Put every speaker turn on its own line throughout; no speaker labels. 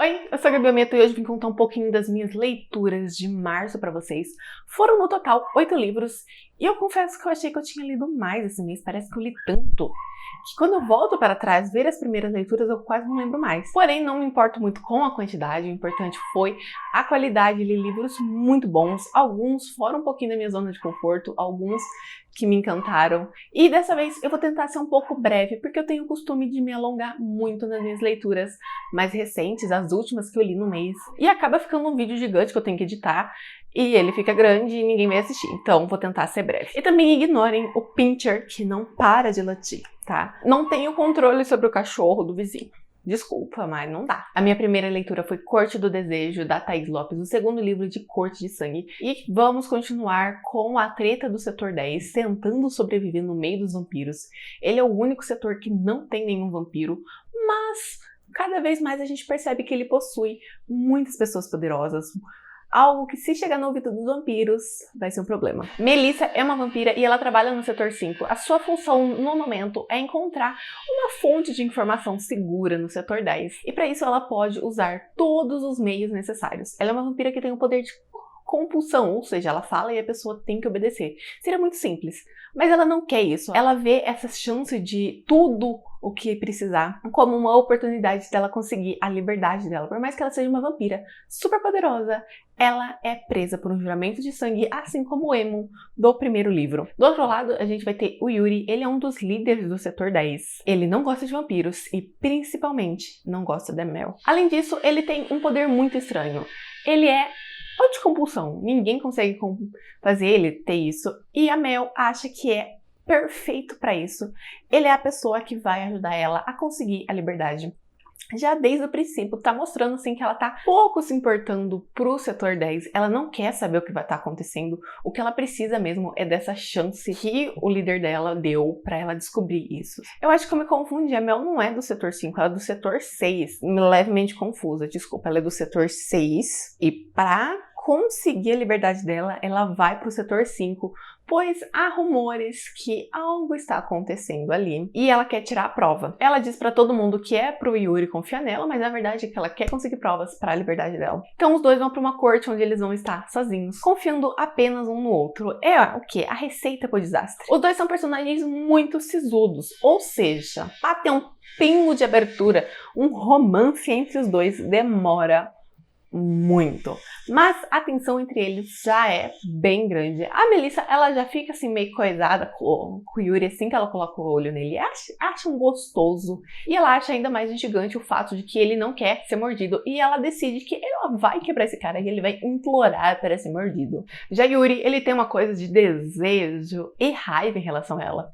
Oi, eu sou a Gabi Ometo e hoje vim contar um pouquinho das minhas leituras de março pra vocês. Foram no total 8 livros e eu confesso que eu achei que eu tinha lido mais esse mês, parece que eu li tanto que quando eu volto para trás ver as primeiras leituras eu quase não lembro mais. Porém, não me importo muito com a quantidade, o importante foi a qualidade. Li livros muito bons, alguns foram um pouquinho da minha zona de conforto, alguns que me encantaram. E dessa vez eu vou tentar ser um pouco breve, porque eu tenho o costume de me alongar muito nas minhas leituras mais recentes, as últimas que eu li no mês. E acaba ficando um vídeo gigante que eu tenho que editar, e ele fica grande e ninguém vai assistir. Então vou tentar ser breve. E também ignorem o pincher que não para de latir, tá? Não tenho controle sobre o cachorro do vizinho. Desculpa, mas não dá. A minha primeira leitura foi Corte do Desejo, da Thaís Lopes, o segundo livro de Corte de Sangue. E vamos continuar com a treta do setor 10, tentando sobreviver no meio dos vampiros. Ele é o único setor que não tem nenhum vampiro, mas cada vez mais a gente percebe que ele possui muitas pessoas poderosas. Algo que, se chegar no ouvido dos vampiros, vai ser um problema. Melissa é uma vampira e ela trabalha no setor 5. A sua função, no momento, é encontrar uma fonte de informação segura no setor 10. E para isso ela pode usar todos os meios necessários. Ela é uma vampira que tem o poder de compulsão, ou seja, ela fala e a pessoa tem que obedecer. Seria muito simples, mas ela não quer isso. Ela vê essa chance de tudo o que precisar como uma oportunidade dela conseguir a liberdade dela. Por mais que ela seja uma vampira super poderosa, ela é presa por um juramento de sangue, assim como o Aemon do primeiro livro. Do outro lado, a gente vai ter o Yuri. Ele é um dos líderes do setor 10. Ele não gosta de vampiros e, principalmente, não gosta da Mel. Além disso, ele tem um poder muito estranho. Ele é de compulsão. Ninguém consegue fazer ele ter isso. E a Mel acha que é perfeito para isso. Ele é a pessoa que vai ajudar ela a conseguir a liberdade. Já desde o princípio, tá mostrando assim que ela tá pouco se importando pro setor 10. Ela não quer saber o que vai estar acontecendo. O que ela precisa mesmo é dessa chance que o líder dela deu pra ela descobrir isso. Eu acho que eu me confundi. A Mel não é do setor 5, ela é do setor 6. Levemente confusa, desculpa. Ela é do setor 6 e pra conseguir a liberdade dela, ela vai pro setor 5, pois há rumores que algo está acontecendo ali e ela quer tirar a prova. Ela diz pra todo mundo que é pro Yuri confiar nela, mas na verdade é que ela quer conseguir provas para a liberdade dela. Então os dois vão pra uma corte onde eles vão estar sozinhos, confiando apenas um no outro. É o que? A receita pro desastre. Os dois são personagens muito sisudos, ou seja, pra ter um pingo de abertura, um romance entre os dois demora muito. Mas a tensão entre eles já é bem grande. A Melissa, ela já fica assim meio coisada com o Yuri assim que ela coloca o olho nele. Acha um gostoso. E ela acha ainda mais instigante o fato de que ele não quer ser mordido. E ela decide que ela vai quebrar esse cara e ele vai implorar para ser mordido. Já Yuri, ele tem uma coisa de desejo e raiva em relação a ela.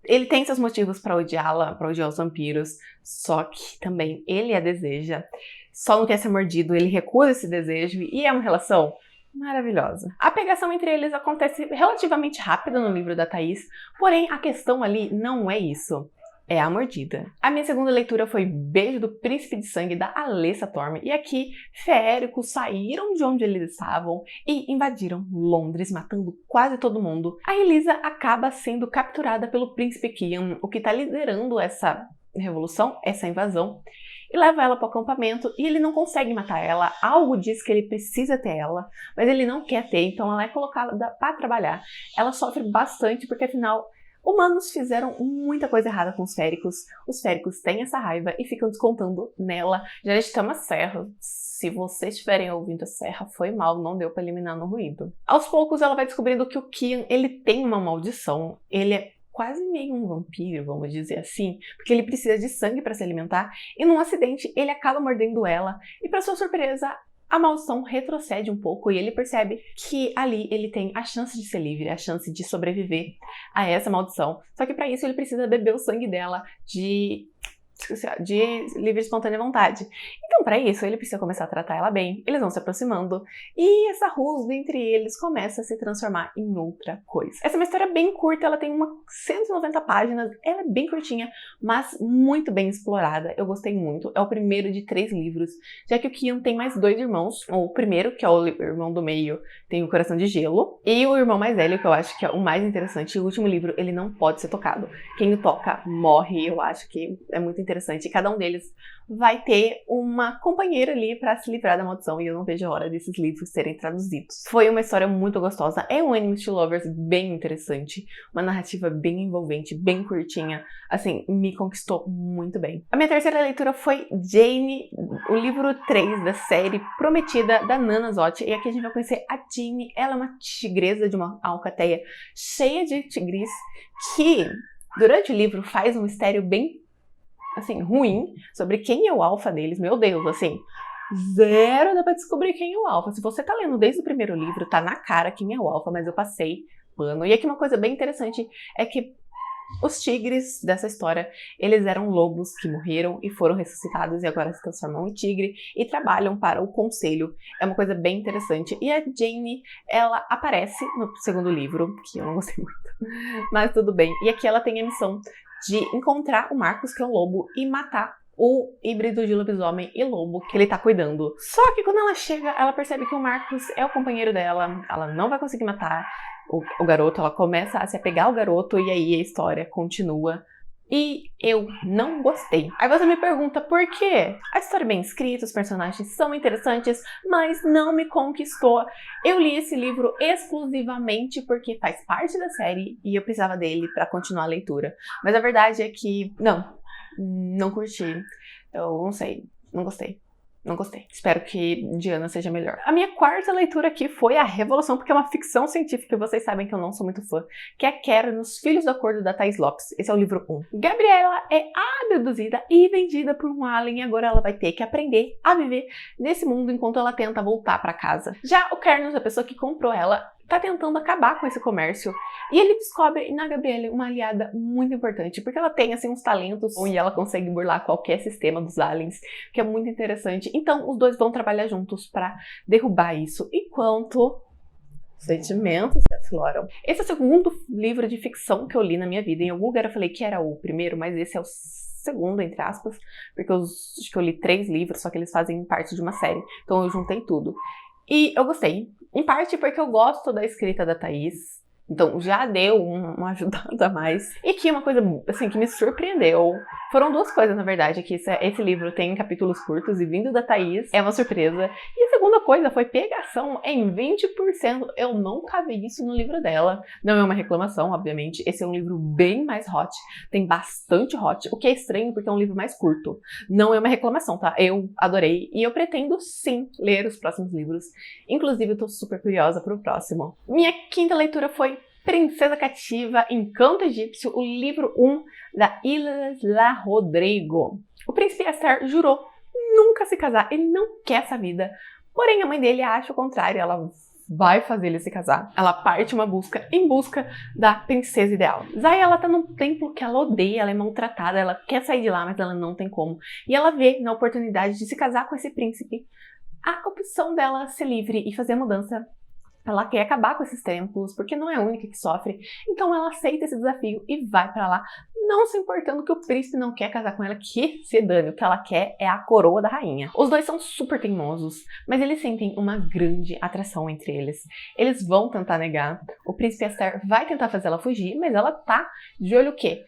Ele tem seus motivos para odiá-la, para odiar os vampiros, só que também ele a deseja. Só não quer ser mordido, ele recusa esse desejo e é uma relação maravilhosa. A pegação entre eles acontece relativamente rápida no livro da Thaís, porém a questão ali não é isso. É a mordida. A minha segunda leitura foi Beijo do Príncipe de Sangue, da Alessa Torme. E aqui, feéricos saíram de onde eles estavam e invadiram Londres, matando quase todo mundo. A Elisa acaba sendo capturada pelo Príncipe Kian, o que está liderando essa revolução, essa invasão, e leva ela para o acampamento e ele não consegue matar ela. Algo diz que ele precisa ter ela, mas ele não quer ter, então ela é colocada para trabalhar. Ela sofre bastante porque, afinal, humanos fizeram muita coisa errada com os féricos. Os féricos têm essa raiva e ficam descontando nela. Já estamos a Serra. Se vocês estiverem ouvindo a Serra, foi mal, não deu para eliminar no ruído. Aos poucos ela vai descobrindo que o Kian, ele tem uma maldição. Ele é quase meio um vampiro, vamos dizer assim, porque ele precisa de sangue para se alimentar, e num acidente ele acaba mordendo ela, e para sua surpresa, a maldição retrocede um pouco e ele percebe que ali ele tem a chance de ser livre, a chance de sobreviver a essa maldição. Só que para isso ele precisa beber o sangue dela de livre e espontânea vontade. Então, para isso, ele precisa começar a tratar ela bem, eles vão se aproximando, e essa rusga entre eles começa a se transformar em outra coisa. Essa é uma história bem curta, ela tem 190 páginas, ela é bem curtinha, mas muito bem explorada, eu gostei muito. É o primeiro de 3 livros, já que o Kian tem mais 2 irmãos. O primeiro, que é o irmão do meio, tem o Coração de Gelo, e o irmão mais velho, que eu acho que é o mais interessante, o último livro, ele não pode ser tocado. Quem o toca morre, eu acho que é muito interessante. interessante. E cada um deles vai ter uma companheira ali pra se livrar da maldição, e eu não vejo a hora desses livros serem traduzidos. Foi uma história muito gostosa, é um Enemies to Lovers bem interessante, uma narrativa bem envolvente, bem curtinha, assim, me conquistou muito bem. A minha terceira leitura foi Jane, o livro 3 da série Prometida, da Nana Zott, e aqui a gente vai conhecer a Jane. Ela é uma tigresa de uma alcateia cheia de tigres, que durante o livro faz um mistério bem, assim, ruim sobre quem é o alfa deles. Meu Deus, assim, zero dá pra descobrir quem é o alfa. Se você tá lendo desde o primeiro livro, tá na cara quem é o alfa, mas eu passei pano. E aqui uma coisa bem interessante é que os tigres dessa história, eles eram lobos que morreram e foram ressuscitados e agora se transformam em tigre e trabalham para o conselho. É uma coisa bem interessante. E a Jane, ela aparece no segundo livro, que eu não gostei muito, mas tudo bem. E aqui ela tem a missão de encontrar o Marcus, que é um lobo, e matar o híbrido de lobisomem e lobo que ele tá cuidando. Só que quando ela chega, ela percebe que o Marcus é o companheiro dela, ela não vai conseguir matar o garoto, ela começa a se apegar ao garoto e aí a história continua. E eu não gostei. Aí você me pergunta por quê? A história é bem escrita, os personagens são interessantes, mas não me conquistou. Eu li esse livro exclusivamente porque faz parte da série e eu precisava dele pra continuar a leitura. Mas a verdade é que, não curti. Eu não sei, não gostei. Não gostei. Espero que Diana seja melhor. A minha quarta leitura aqui foi A Revolução, porque é uma ficção científica e vocês sabem que eu não sou muito fã, que é Karen, Os Filhos do Acordo, da Thais Lopes. Esse é o livro 1. Gabriela é abduzida e vendida por um alien e agora ela vai ter que aprender a viver nesse mundo enquanto ela tenta voltar pra casa. Já o Carlos, a pessoa que comprou ela, tá tentando acabar com esse comércio. E ele descobre na Gabriela uma aliada muito importante, porque ela tem, assim, uns talentos e ela consegue burlar qualquer sistema dos aliens, que é muito interessante. Então, os dois vão trabalhar juntos pra derrubar isso, enquanto sentimentos se afloram. Esse é o segundo livro de ficção que eu li na minha vida. Em algum lugar eu falei que era o primeiro, mas esse é o segundo, entre aspas, porque acho que eu li 3 livros, só que eles fazem parte de uma série. Então eu juntei tudo. E eu gostei. Em parte porque eu gosto da escrita da Thaís, então já deu uma ajudada a mais. E que uma coisa assim que me surpreendeu, foram 2 coisas na verdade, que esse livro tem capítulos curtos e vindo da Thaís é uma surpresa. E a segunda coisa foi pegação em 20%. Eu nunca vi isso no livro dela. Não é uma reclamação, obviamente. Esse é um livro bem mais hot, tem bastante hot, o que é estranho porque é um livro mais curto. Não é uma reclamação, tá? Eu adorei e eu pretendo sim ler os próximos livros. Inclusive eu tô super curiosa pro próximo. Minha quinta leitura foi Princesa Cativa, Encanto Egípcio, o livro 1 da Isla Rodrigo. O príncipe Aster jurou nunca se casar, ele não quer essa vida. Porém, a mãe dele acha o contrário, ela vai fazer ele se casar. Ela parte em busca da princesa ideal. Zaya, ela tá num templo que ela odeia, ela é maltratada, ela quer sair de lá, mas ela não tem como. E ela vê na oportunidade de se casar com esse príncipe a opção dela ser livre e fazer a mudança. Ela quer acabar com esses templos, porque não é a única que sofre. Então ela aceita esse desafio e vai pra lá, não se importando que o príncipe não quer casar com ela, que se dane. O que ela quer é a coroa da rainha. Os dois são super teimosos, mas eles sentem uma grande atração entre eles. Eles vão tentar negar. O príncipe Aster vai tentar fazer ela fugir, mas ela tá de olho o quê?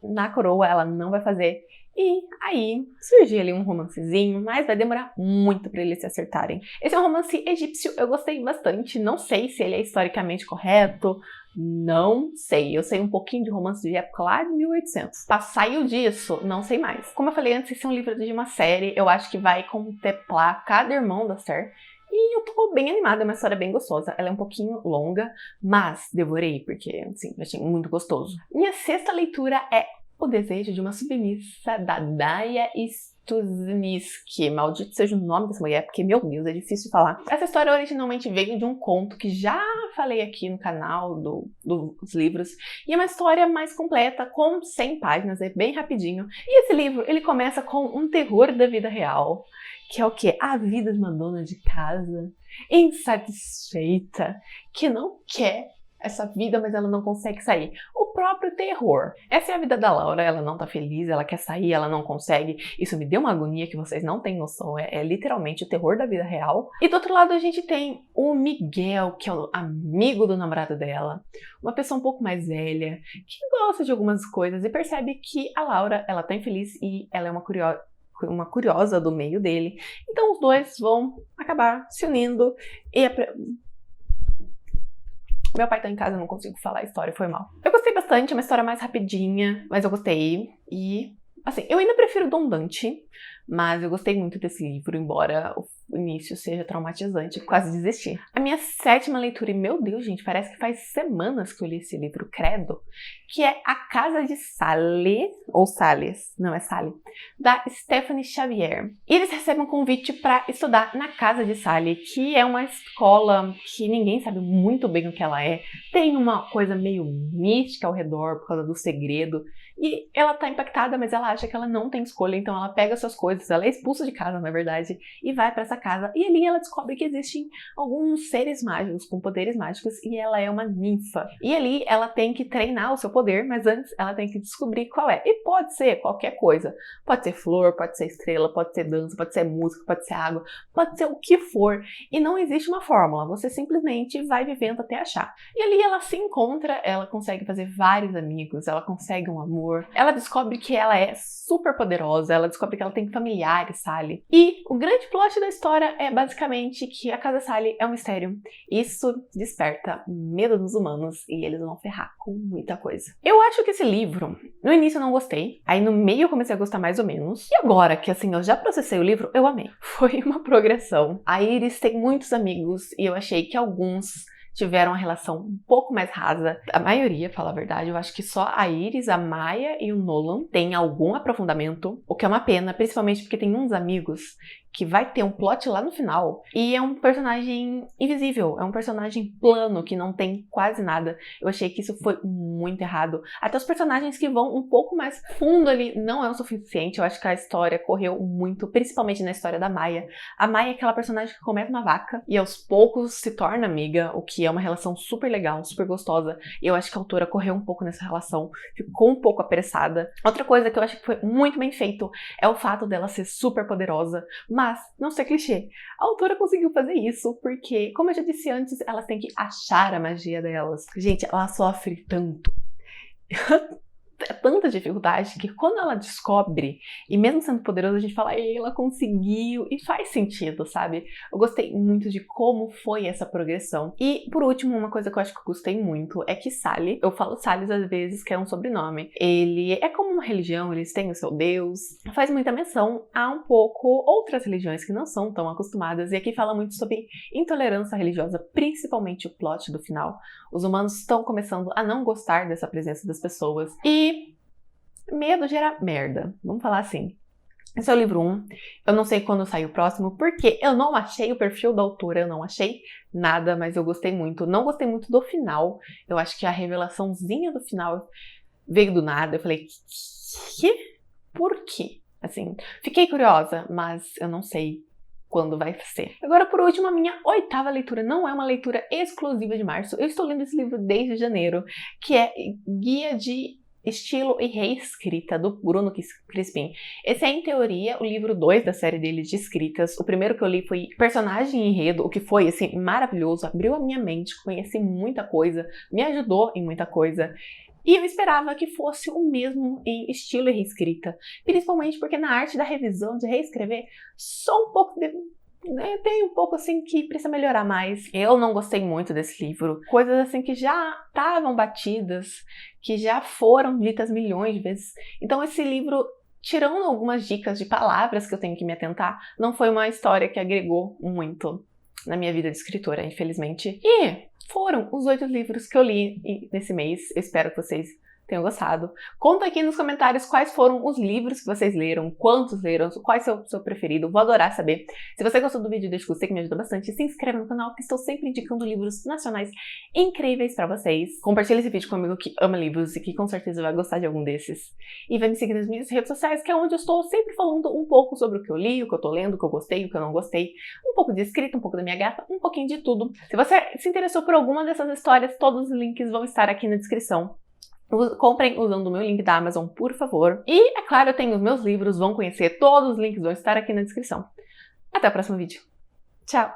Na coroa, ela não vai fazer. E aí surgiu ali um romancezinho, mas vai demorar muito pra eles se acertarem. Esse é um romance egípcio, eu gostei bastante. Não sei se ele é historicamente correto, não sei. Eu sei um pouquinho de romance de época lá de 1800. Saiu disso, não sei mais. Como eu falei antes, esse é um livro de uma série, eu acho que vai contemplar cada irmão da Aster. E eu tô bem animada, é uma história bem gostosa. Ela é um pouquinho longa, mas devorei, porque, assim, eu achei muito gostoso. Minha sexta leitura é O Desejo de uma Submissa, da Daya Stuzniski. Maldito seja o nome dessa mulher, porque, meu Deus, é difícil de falar. Essa história originalmente veio de um conto que já falei aqui no canal dos livros. E é uma história mais completa, com 100 páginas, é bem rapidinho. E esse livro, ele começa com um terror da vida real, que é o quê? A vida de uma dona de casa insatisfeita, que não quer essa vida, mas ela não consegue sair. O próprio terror. Essa é a vida da Laura, ela não tá feliz, ela quer sair, ela não consegue. Isso me deu uma agonia que vocês não têm noção, é literalmente o terror da vida real. E do outro lado a gente tem o Miguel, que é o amigo do namorado dela, uma pessoa um pouco mais velha, que gosta de algumas coisas e percebe que a Laura, ela tá infeliz e ela é uma curiosa do meio dele. Então os dois vão acabar se unindo e meu pai tá em casa, eu não consigo falar a história, foi mal. Eu gostei bastante, é uma história mais rapidinha, mas eu gostei. E, assim, eu ainda prefiro Dom Dante, mas eu gostei muito desse livro, embora o início seja traumatizante, quase desisti. A minha 7ª leitura, e meu Deus, gente, parece que faz semanas que eu li esse livro, credo, que é A Casa de Sally, ou Salles, não é Sally, da Stephanie Xavier. E eles recebem um convite para estudar na Casa de Sally, que é uma escola que ninguém sabe muito bem o que ela é, tem uma coisa meio mística ao redor por causa do segredo, e ela tá impactada, mas ela acha que ela não tem escolha, então ela pega suas coisas, ela é expulsa de casa, na verdade, e vai para essa casa. E ali ela descobre que existem alguns seres mágicos com poderes mágicos e ela é uma ninfa. E ali ela tem que treinar o seu poder, mas antes ela tem que descobrir qual é. E pode ser qualquer coisa. Pode ser flor, pode ser estrela, pode ser dança, pode ser música, pode ser água, pode ser o que for. E não existe uma fórmula, você simplesmente vai vivendo até achar. E ali ela se encontra, ela consegue fazer vários amigos, ela consegue um amor. Ela descobre que ela é super poderosa, ela descobre que ela tem familiares, Sally. E o grande plot da história é basicamente que a Casa Sally é um mistério. Isso desperta medo dos humanos e eles vão ferrar com muita coisa. Eu acho que esse livro, no início eu não gostei, aí no meio eu comecei a gostar mais ou menos. E agora que assim, eu já processei o livro, eu amei. Foi uma progressão. A Iris tem muitos amigos e eu achei que alguns tiveram uma relação um pouco mais rasa. A maioria, pra falar a verdade, eu acho que só a Iris, a Maya e o Nolan têm algum aprofundamento, o que é uma pena, principalmente porque tem uns amigos que vai ter um plot lá no final, e é um personagem invisível, é um personagem plano, que não tem quase nada. Eu achei que isso foi muito errado. Até os personagens que vão um pouco mais fundo ali não é o suficiente. Eu acho que a história correu muito, principalmente na história da Maya. A Maya é aquela personagem que começa uma vaca e aos poucos se torna amiga, o que é uma relação super legal, super gostosa. E eu acho que a autora correu um pouco nessa relação, ficou um pouco apressada. Outra coisa que eu acho que foi muito bem feito é o fato dela ser super poderosa, mas não ser clichê. A autora conseguiu fazer isso porque, como eu já disse antes, elas têm que achar a magia delas. Gente, ela sofre tanto. Tanta dificuldade que quando ela descobre, e mesmo sendo poderosa, a gente fala, ela conseguiu, e faz sentido, sabe? Eu gostei muito de como foi essa progressão. E, por último, uma coisa que eu acho que eu gostei muito é que Sally, eu falo Salles às vezes, que é um sobrenome, ele é como uma religião, eles têm o seu Deus, faz muita menção a um pouco outras religiões que não são tão acostumadas, e aqui fala muito sobre intolerância religiosa, principalmente o plot do final. Os humanos estão começando a não gostar dessa presença das pessoas, e medo gera merda, vamos falar assim. Esse é o livro 1, eu não sei quando sai o próximo, porque eu não achei o perfil da autora, eu não achei nada, mas eu gostei muito. Não gostei muito do final, eu acho que a revelaçãozinha do final veio do nada, eu falei, que? Por quê? Assim, fiquei curiosa, mas eu não sei quando vai ser. Agora, por último, a minha 8ª leitura não é uma leitura exclusiva de março, eu estou lendo esse livro desde janeiro, que é Guia de Estilo e Reescrita, do Bruno Crispim. Esse é, em teoria, o livro 2 da série dele de escritas. O primeiro que eu li foi Personagem e Enredo, o que foi, assim, maravilhoso, abriu a minha mente, conheci muita coisa, me ajudou em muita coisa. E eu esperava que fosse o mesmo em estilo e reescrita, principalmente porque na arte da revisão, de reescrever, só um pouco tem um pouco assim que precisa melhorar mais. Eu não gostei muito desse livro. Coisas assim que já estavam batidas, que já foram ditas milhões de vezes. Então esse livro, tirando algumas dicas de palavras que eu tenho que me atentar, não foi uma história que agregou muito na minha vida de escritora, infelizmente. E foram os 8 livros que eu li nesse mês. Eu espero que vocês tenham gostado. Conta aqui nos comentários quais foram os livros que vocês leram, quantos leram, qual é o seu preferido, vou adorar saber. Se você gostou do vídeo, deixa o gostei que me ajuda bastante. Se inscreve no canal que estou sempre indicando livros nacionais incríveis pra vocês. Compartilha esse vídeo com um amigo que ama livros e que com certeza vai gostar de algum desses. E vai me seguir nas minhas redes sociais, que é onde eu estou sempre falando um pouco sobre o que eu li, o que eu tô lendo, o que eu gostei, o que eu não gostei. Um pouco de escrita, um pouco da minha gata, um pouquinho de tudo. Se você se interessou por alguma dessas histórias, todos os links vão estar aqui na descrição. Comprem usando o meu link da Amazon, por favor. E, é claro, eu tenho os meus livros, vão conhecer, todos os links vão estar aqui na descrição. Até o próximo vídeo. Tchau!